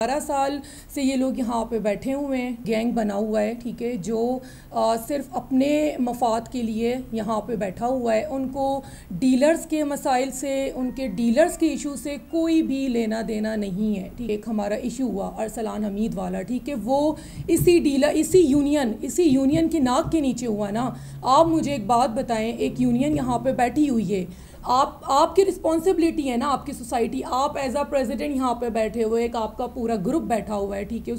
12 साल से ये लोग यहाँ पे बैठे हुए हैं, गैंग बना हुआ है, ठीक है, जो सिर्फ अपने मफाद के लिए यहाँ पे बैठा हुआ है। उनको डीलर्स के मसाइल से, उनके डीलर्स के इशू से कोई भी लेना देना नहीं है। ठीक, एक हमारा इशू हुआ अरसलान हमीद वाला, ठीक है, वो इसी यूनियन की नाक के नीचे हुआ ना। आप मुझे एक बात बताएं, एक यूनियन यहाँ पे बैठी हुई है, आपकी रिस्पॉन्सिबिलिटी है ना, आपकी सोसाइटी, आप एज अ प्रेसिडेंट यहाँ पे बैठे हुए, एक आपका पूरा ग्रुप बैठा हुआ है, ठीक है,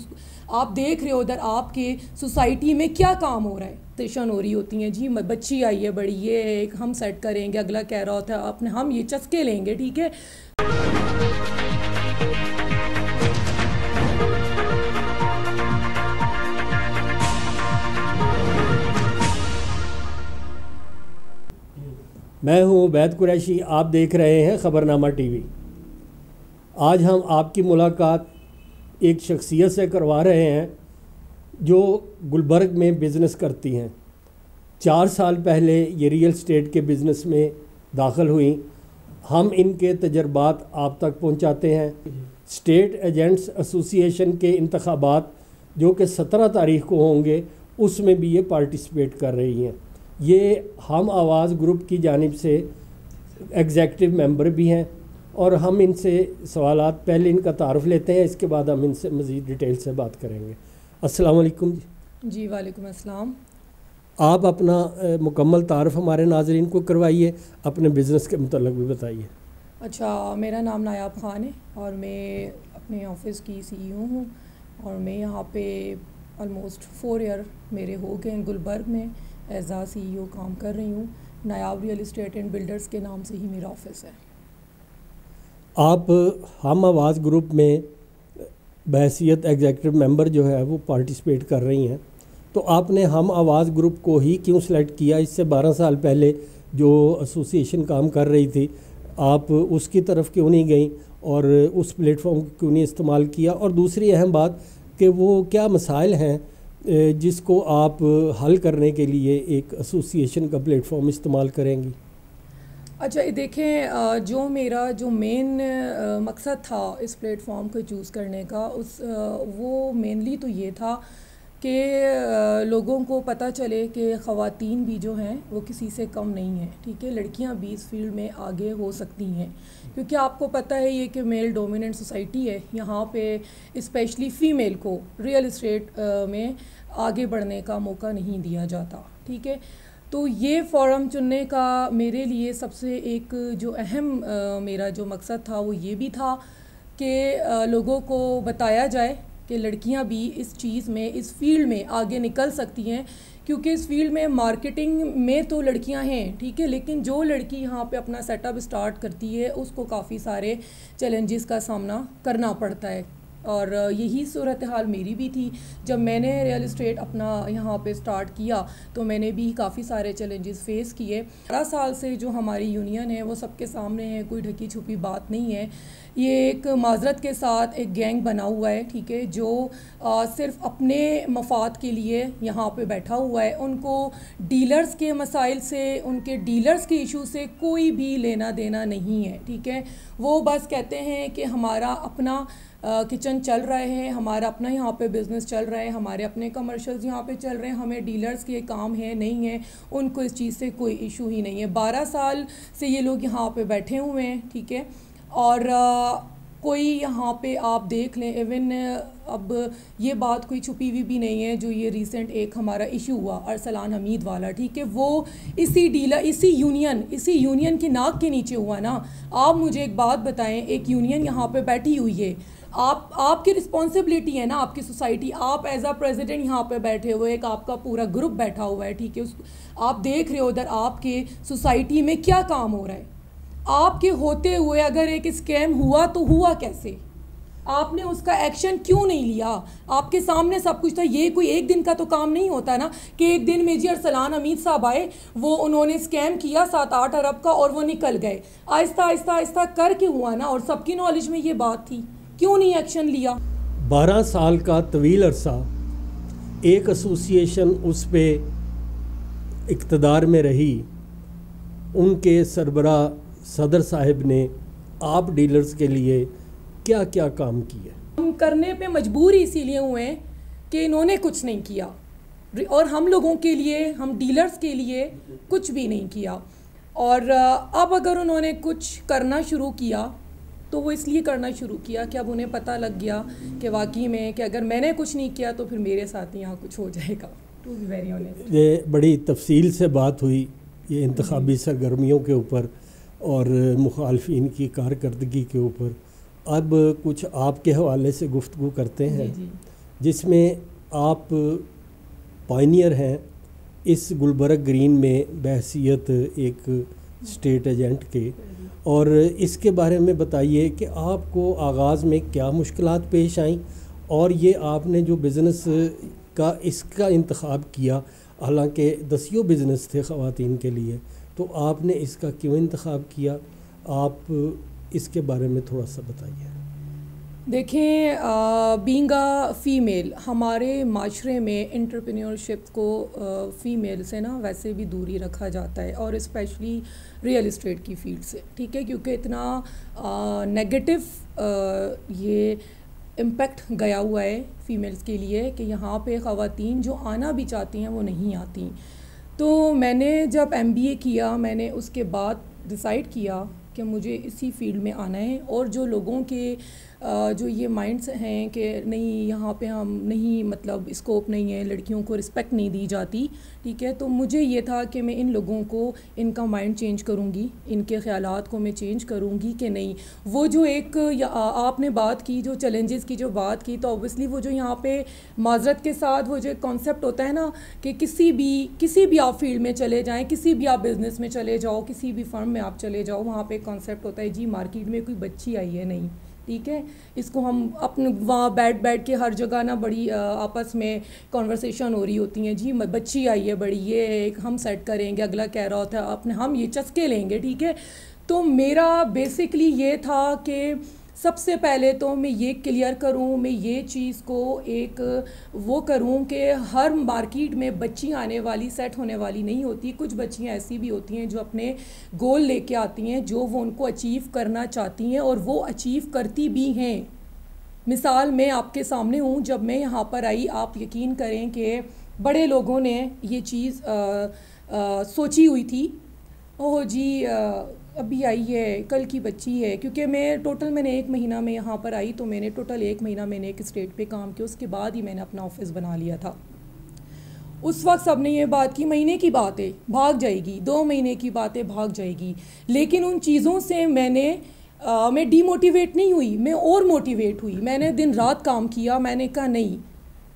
आप देख रहे हो उधर आपके सोसाइटी में क्या काम हो रहा है। सेशन हो रही होती हैं, जी बच्ची आई है बड़ी, ये एक हम सेट करेंगे, अगला कह रहा होता है अपने हम ये चस्के लेंगे, ठीक है। मैं हूं उबैद कुरैशी, आप देख रहे हैं ख़बरनामा टीवी। आज हम आपकी मुलाकात एक शख्सियत से करवा रहे हैं जो गुलबर्ग में बिज़नेस करती हैं। 4 साल पहले ये रियल एस्टेट के बिज़नेस में दाखिल हुई। हम इनके तजर्बात आप तक पहुंचाते हैं। स्टेट एजेंट्स एसोसिएशन के इंतखाबात जो कि 17 तारीख को होंगे, उसमें भी ये पार्टिसिपेट कर रही हैं। ये हम आवाज़ ग्रुप की जानिब से एग्जेक्टिव मेंबर भी हैं और हम इनसे सवालात, पहले इनका तारुफ़ लेते हैं, इसके बाद हम इनसे मज़ीद डिटेल से बात करेंगे। अस्सलाम वालेकुम जी। वालेकुम अस्सलाम। आप अपना मुकम्मल तारुफ़ हमारे नाज़रीन को करवाइए, अपने बिज़नेस के मुतल्लिक़ भी बताइए। अच्छा, मेरा नाम नायाब ख़ान है और मैं अपने ऑफिस की CEO हूँ और मैं यहाँ पे ऑलमोस्ट 4 ईयर मेरे हो गए गुलबर्ग में एज आ CEO काम कर रही हूँ। नायाब रियल इस्टेट एंड बिल्डर्स के नाम से ही मेरा ऑफिस है। आप हम आवाज़ ग्रुप में बहैसियत एग्जेक्टिव मेंबर जो है वो पार्टिसिपेट कर रही हैं, तो आपने हम आवाज़ ग्रुप को ही क्यों सिलेक्ट किया? इससे 12 साल पहले जो एसोसिएशन काम कर रही थी, आप उसकी तरफ क्यों नहीं गई और उस प्लेटफॉर्म को क्यों नहीं इस्तेमाल किया? और दूसरी अहम बात कि वो क्या मसाइल हैं जिसको आप हल करने के लिए एक एसोसिएशन का प्लेटफॉर्म इस्तेमाल करेंगी? अच्छा, देखें, जो मेरा जो मेन मकसद था इस प्लेटफॉर्म को चूज़ करने का, वो मेनली तो ये था कि लोगों को पता चले कि ख़वातीन भी जो हैं वो किसी से कम नहीं हैं, ठीक है, लड़कियां भी इस फील्ड में आगे हो सकती हैं। क्योंकि आपको पता है ये कि मेल डोमिनेंट सोसाइटी है, यहाँ पे स्पेशली फ़ीमेल को रियल इस्टेट में आगे बढ़ने का मौका नहीं दिया जाता, ठीक है। तो ये फोरम चुनने का मेरे लिए सबसे एक जो अहम मेरा जो मकसद था वो ये भी था कि लोगों को बताया जाए कि लड़कियां भी इस चीज़ में, इस फील्ड में आगे निकल सकती हैं। क्योंकि इस फील्ड में मार्केटिंग में तो लड़कियां हैं, ठीक है, लेकिन जो लड़की यहाँ पे अपना सेटअप स्टार्ट करती है उसको काफ़ी सारे चैलेंजेस का सामना करना पड़ता है। और यही सूरत हाल मेरी भी थी। जब मैंने रियल इस्टेट अपना यहाँ पे स्टार्ट किया तो मैंने भी काफ़ी सारे चैलेंजेस फेस किए। 12 साल से जो हमारी यूनियन है वो सबके सामने है, कोई ढकी छुपी बात नहीं है। ये एक माजरत के साथ एक गैंग बना हुआ है, ठीक है, जो सिर्फ अपने मफाद के लिए यहाँ पे बैठा हुआ है। उनको डीलर्स के मसाइल से, उनके डीलर्स के इशू से कोई भी लेना देना नहीं है, ठीक है। वो बस कहते हैं कि हमारा अपना किचन चल रहे हैं, हमारा अपना यहाँ पे बिज़नेस चल रहा है, हमारे अपने कमर्शियल्स यहाँ पे चल रहे हैं, हमें डीलर्स के काम है नहीं है, उनको इस चीज़ से कोई इशू ही नहीं है। 12 साल से ये लोग यहाँ पे बैठे हुए हैं, ठीक है, और कोई यहाँ पे आप देख लें, इवन अब ये बात कोई छुपी हुई भी नहीं है, जो ये रिसेंट एक हमारा इशू हुआ अरसलान हमीद वाला, ठीक है, वो इसी यूनियन की नाक के नीचे हुआ ना। आप मुझे एक बात बताएं, एक यूनियन यहाँ पे बैठी हुई है, आपकी रिस्पॉन्सिबिलिटी है ना, आपकी सोसाइटी, आप एज अ प्रेसिडेंट यहाँ पे बैठे हुए, एक आपका पूरा ग्रुप बैठा हुआ है, ठीक है, आप देख रहे हो उधर आपके सोसाइटी में क्या काम हो रहा है। आपके होते हुए अगर एक स्कैम हुआ तो हुआ कैसे? आपने उसका एक्शन क्यों नहीं लिया? आपके सामने सब कुछ था। ये कोई एक दिन का तो काम नहीं होता ना कि एक दिन में जी अरसलान हमीद साहब आए, वो उन्होंने स्कैम किया 7-8 अरब का और वो निकल गए। आहिस्ता आहिस्ता आहिस्ता करके हुआ ना, और सबकी नॉलेज में ये बात थी, क्यों नहीं एक्शन लिया? 12 साल का तवील अरसा एक एसोसिएशन उस पे इक़्तिदार में रही, उनके सरबराह सदर साहब ने आप डीलर्स के लिए क्या क्या काम किए? हम करने पे मजबूर ही इसीलिए हुए हैं कि इन्होंने कुछ नहीं किया, और हम लोगों के लिए, हम डीलर्स के लिए कुछ भी नहीं किया। और अब अगर उन्होंने कुछ करना शुरू किया तो वो इसलिए करना शुरू किया कि अब उन्हें पता लग गया कि वाकई में कि अगर मैंने कुछ नहीं किया तो फिर मेरे साथ यहाँ कुछ हो जाएगा। टू बी वेरी ऑनेस्ट, ये बड़ी तफसील से बात हुई ये इंतखाबी सरगर्मियों के ऊपर और मुखालफिन की कारकर्दगी के ऊपर। अब कुछ आपके हवाले से गुफ्तगू करते हैं जिसमें आप पायनियर हैं इस गुलबर्ग ग्रीन में बहसीत एक स्टेट एजेंट के, और इसके बारे में बताइए कि आपको आगाज़ में क्या मुश्किलात पेश आईं और ये आपने जो बिज़नेस का इसका इंतखाब किया, हालांकि दसियों बिज़नेस थे ख़वातीन के लिए, तो आपने इसका क्यों इंतखाब किया, आप इसके बारे में थोड़ा सा बताइए। देखें, बीइंग अ फ़ीमेल हमारे माशरे में एंटरप्रेन्योरशिप को फ़ीमेल से ना वैसे भी दूरी रखा जाता है, और स्पेशली रियल इस्टेट की फील्ड से, ठीक है, क्योंकि इतना नेगेटिव ये इम्पेक्ट गया हुआ है फ़ीमेल्स के लिए कि यहाँ पे ख़वातीन जो आना भी चाहती हैं वो नहीं आती। तो मैंने जब MBA किया, मैंने उसके बाद डिसाइड किया कि मुझे इसी फील्ड में आना है, और जो लोगों के जो ये माइंड्स हैं कि नहीं यहाँ पे हम नहीं, मतलब स्कोप नहीं है, लड़कियों को रिस्पेक्ट नहीं दी जाती, ठीक है, तो मुझे ये था कि मैं इन लोगों को, इनका माइंड चेंज करूँगी, इनके ख़यालात को मैं चेंज करूँगी कि नहीं, वो जो एक आपने बात की, जो चैलेंजेस की जो बात की, तो ऑब्वियसली वो जो यहाँ पे माजरत के साथ वो जो कॉन्सेप्ट होता है ना कि किसी भी आप फील्ड में चले जाएँ, किसी भी आप बिज़नेस में चले जाओ, किसी भी फर्म में आप चले जाओ, वहाँ पे कॉन्सेप्ट होता है जी मार्केट में कोई बच्ची आई है नहीं, ठीक है, इसको हम अपने वहाँ बैठ के हर जगह ना बड़ी आपस में कॉन्वर्सेशन हो रही होती हैं, जी बच्ची आई है बड़ी, ये एक हम सेट करेंगे, अगला कह रहा होता है अपने हम ये चस्के लेंगे, ठीक है। तो मेरा बेसिकली ये था कि सबसे पहले तो मैं ये क्लियर करूँ, मैं ये चीज़ को एक वो करूँ कि हर मार्केट में बच्ची आने वाली, सेट होने वाली नहीं होती। कुछ बच्चियाँ ऐसी भी होती हैं जो अपने गोल लेके आती हैं, जो वो उनको अचीव करना चाहती हैं और वो अचीव करती भी हैं। मिसाल मैं आपके सामने हूँ, जब मैं यहाँ पर आई, आप यकीन करें कि बड़े लोगों ने ये चीज़ सोची हुई थी, ओह जी अभी आई है, कल की बच्ची है, क्योंकि मैंने 1 महीना में यहाँ पर आई, तो मैंने टोटल 1 महीना मैंने एक स्टेट पे काम किया, उसके बाद ही मैंने अपना ऑफिस बना लिया था। उस वक्त सबने ये बात की, महीने की बात है भाग जाएगी, 2 महीने की बात है भाग जाएगी, लेकिन उन चीज़ों से मैं डीमोटिवेट नहीं हुई, मैं और मोटिवेट हुई, मैंने दिन रात काम किया, मैंने कहा नहीं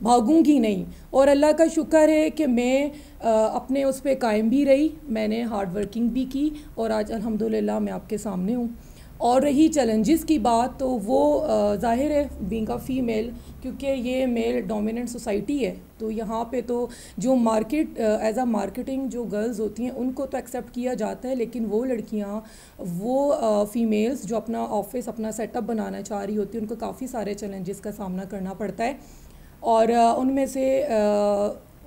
भागूंगी नहीं, और अल्लाह का शुक्र है कि मैं अपने उस पर कायम भी रही, मैंने हार्ड वर्किंग भी की, और आज अल्हम्दुलिल्लाह मैं आपके सामने हूँ। और रही चैलेंजेस की बात, तो वो ज़ाहिर है बीइंग अ फ़ीमेल, क्योंकि ये मेल डोमिनेंट सोसाइटी है, तो यहाँ पे तो जो मार्केट एज अ मार्केटिंग जो गर्ल्स होती हैं उनको तो एक्सेप्ट किया जाता है, लेकिन वो लड़कियाँ, वो फ़ीमेल्स जो अपना ऑफिस, अपना सेटअप बनाना चाह रही होती हैं, उनको काफ़ी सारे चैलेंजेस का सामना करना पड़ता है, और उनमें से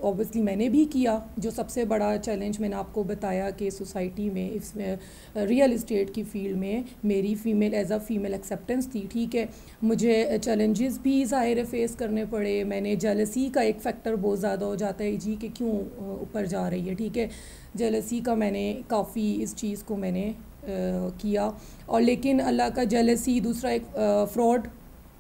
ऑब्वियसली मैंने भी किया। जो सबसे बड़ा चैलेंज मैंने आपको बताया कि सोसाइटी में, इसमें रियल इस्टेट की फ़ील्ड में मेरी female as a female acceptance थी, ठीक है, मुझे चैलेंजेस भी ज़ाहिर फेस करने पड़े। मैंने जेलसी का एक फ़ैक्टर बहुत ज़्यादा हो जाता है जी कि क्यों ऊपर जा रही है, ठीक है, जेलसी का मैंने काफ़ी इस चीज़ को मैंने किया, और लेकिन अल्लाह का जेलसी, दूसरा एक फ़्रॉड,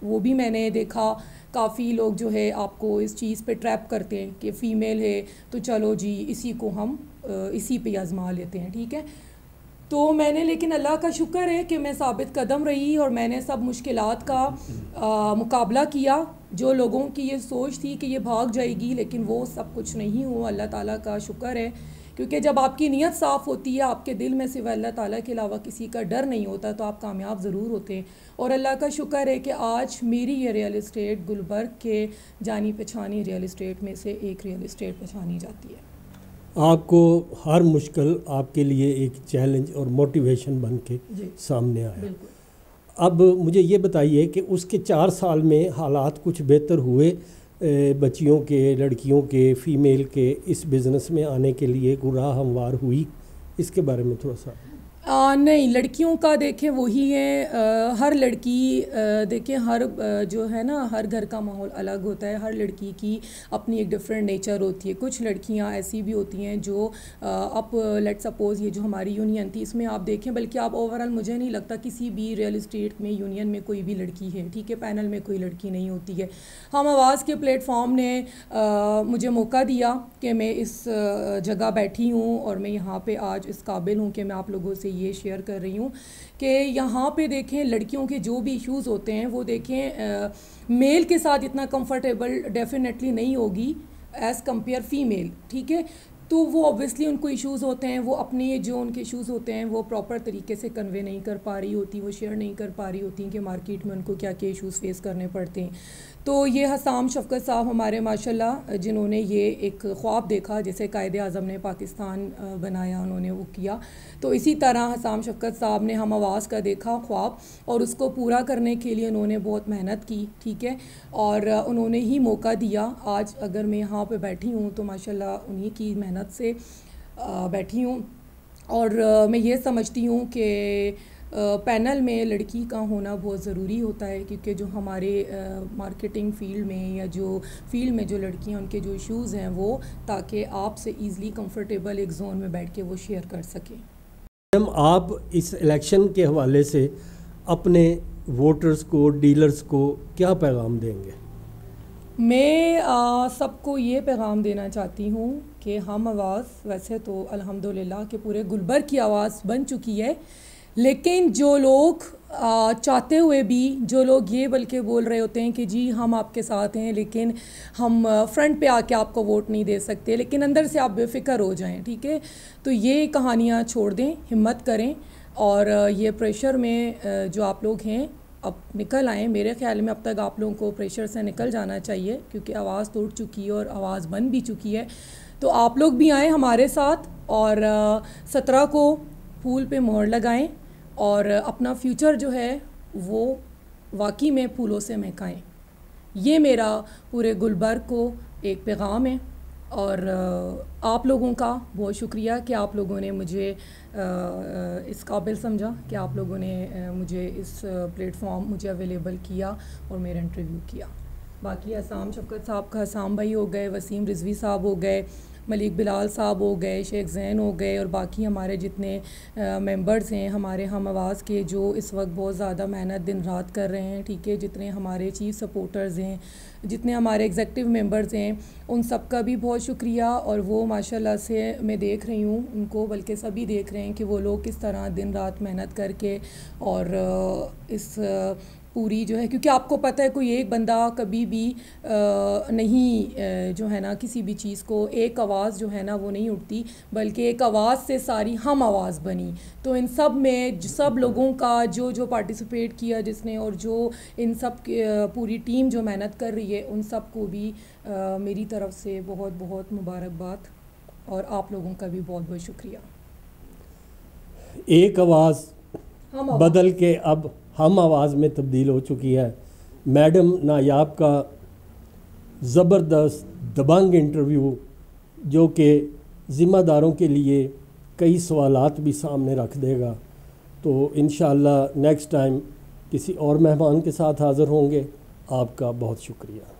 वो भी मैंने देखा। काफ़ी लोग जो है आपको इस चीज़ पे ट्रैप करते हैं कि फ़ीमेल है तो चलो जी इसी को हम इसी पे आज़मा लेते हैं, ठीक है। तो मैंने, लेकिन अल्लाह का शुक्र है कि मैं साबित कदम रही और मैंने सब मुश्किलात का मुकाबला किया। जो लोगों की ये सोच थी कि ये भाग जाएगी, लेकिन वो सब कुछ नहीं हुआ, अल्लाह ताला का शुक्र है, क्योंकि जब आपकी नीयत साफ़ होती है, आपके दिल में सिवा अल्लाह ताला के अलावा किसी का डर नहीं होता, तो आप कामयाब ज़रूर होते हैं। और अल्लाह का शुक्र है कि आज मेरी ये रियल इस्टेट गुलबर्ग के जानी पहचानी रियल इस्टेट में से एक रियल इस्टेट पहचानी जाती है। आपको हर मुश्किल आपके लिए एक चैलेंज और मोटिवेशन बन के सामने आया। अब मुझे ये बताइए कि उसके 4 साल में हालात कुछ बेहतर हुए बच्चियों के, लड़कियों के, फ़ीमेल के इस बिज़नेस में आने के लिए राह हमवार हुई, इसके बारे में थोड़ा सा। नहीं, लड़कियों का देखें वही है। हर लड़की देखें, हर जो है ना, हर घर का माहौल अलग होता है। हर लड़की की अपनी एक डिफरेंट नेचर होती है। कुछ लड़कियां ऐसी भी होती हैं जो अब लेट सपोज़ ये जो हमारी यूनियन थी, इसमें आप देखें, बल्कि आप ओवरऑल मुझे नहीं लगता किसी भी रियल इस्टेट में यूनियन में कोई भी लड़की है, ठीक है, पैनल में कोई लड़की नहीं होती है। हम आवाज़ के प्लेटफॉर्म ने मुझे मौका दिया कि मैं इस जगह बैठी हूँ और मैं यहाँ पे आज इस काबिल हूँ कि मैं आप लोगों से ये शेयर कर रही हूँ कि यहाँ पे देखें लड़कियों के जो भी इश्यूज़ होते हैं वो देखें मेल के साथ इतना कंफर्टेबल डेफिनेटली नहीं होगी एज़ कम्पेयर फ़ीमेल, ठीक है। तो वो ऑब्वियसली उनको इश्यूज़ होते हैं, वो अपने जो उनके इश्यूज़ होते हैं वो प्रॉपर तरीके से कन्वे नहीं कर पा रही होती, वो शेयर नहीं कर पा रही होती कि मार्केट में उनको क्या क्या इश्यूज़ फेस करने पड़ते हैं। तो ये हसाम शफ़क़त साहब हमारे माशाल्लाह जिन्होंने ये एक ख्वाब देखा, जैसे कायदे आज़म ने पाकिस्तान बनाया, उन्होंने वो किया, तो इसी तरह हसाम शफ़क़त साहब ने हम आवाज़ का देखा ख्वाब और उसको पूरा करने के लिए उन्होंने बहुत मेहनत की, ठीक है, और उन्होंने ही मौका दिया। आज अगर मैं यहाँ पे बैठी हूँ तो माशाल्लाह उन्हीं की मेहनत से बैठी हूँ। और मैं ये समझती हूँ कि पैनल में लड़की का होना बहुत ज़रूरी होता है, क्योंकि जो हमारे मार्केटिंग फ़ील्ड में या जो फील्ड में जो लड़कियां उनके जो इश्यूज़ हैं वो, ताकि आपसे ईज़िली कंफर्टेबल एक जोन में बैठ के वो शेयर कर सकें। मैम, आप इस इलेक्शन के हवाले से अपने वोटर्स को, डीलर्स को क्या पैगाम देंगे? मैं सबको ये पैगाम देना चाहती हूँ कि हम आवाज़ वैसे तो अल्हम्दुलिल्लाह के पूरे गुलबर्ग की आवाज़ बन चुकी है, लेकिन जो लोग चाहते हुए भी, जो लोग ये बल्कि बोल रहे होते हैं कि जी हम आपके साथ हैं लेकिन हम फ्रंट पे आके आपको वोट नहीं दे सकते, लेकिन अंदर से आप बेफिक्र हो जाएं, ठीक है, तो ये कहानियाँ छोड़ दें, हिम्मत करें और ये प्रेशर में जो आप लोग हैं अब निकल आएँ। मेरे ख़्याल में अब तक आप लोगों को प्रेशर से निकल जाना चाहिए, क्योंकि आवाज़ तो उठ चुकी है और आवाज़ बन भी चुकी है। तो आप लोग भी आएँ हमारे साथ और 17 को फूल पे मोहर लगाएं और अपना फ्यूचर जो है वो वाकई में फूलों से महकाएं। ये मेरा पूरे गुलबर्ग को एक पैगाम है और आप लोगों का बहुत शुक्रिया कि आप लोगों ने मुझे इस काबिल समझा, कि आप लोगों ने मुझे इस प्लेटफॉर्म मुझे अवेलेबल किया और मेरा इंटरव्यू किया। बाकी हसाम शफ़क़त साहब का, हसाम भाई हो गए, वसीम रिजवी साहब हो गए, मलिक बिलाल साहब हो गए, शेख ज़ैन हो गए और बाकी हमारे जितने मेंबर्स हैं हमारे हम आवाज़ के, जो इस वक्त बहुत ज़्यादा मेहनत दिन रात कर रहे हैं, ठीक है, जितने हमारे चीफ़ सपोर्टर्स हैं, जितने हमारे एग्जेक्टिव मेंबर्स हैं, उन सब का भी बहुत शुक्रिया। और वो माशाल्लाह से मैं देख रही हूँ उनको, बल्कि सभी देख रहे हैं कि वो लोग किस तरह दिन रात मेहनत करके और इस पूरी जो है, क्योंकि आपको पता है कोई एक बंदा कभी भी नहीं जो है ना किसी भी चीज़ को, एक आवाज़ जो है ना वो नहीं उठती, बल्कि एक आवाज़ से सारी हम आवाज़ बनी। तो इन सब में सब लोगों का जो जो पार्टिसिपेट किया जिसने, और जो इन सब पूरी टीम जो मेहनत कर रही है, उन सब को भी मेरी तरफ़ से बहुत बहुत मुबारकबाद और आप लोगों का भी बहुत बहुत शुक्रिया। एक आवाज़ बदल के अब हम आवाज़ में तब्दील हो चुकी है। मैडम नायाब का ज़बरदस्त दबंग इंटरव्यू, जो कि ज़िम्मेदारों के लिए कई सवालात भी सामने रख देगा। तो इंशाअल्लाह नेक्स्ट टाइम किसी और मेहमान के साथ हाज़िर होंगे। आपका बहुत शुक्रिया।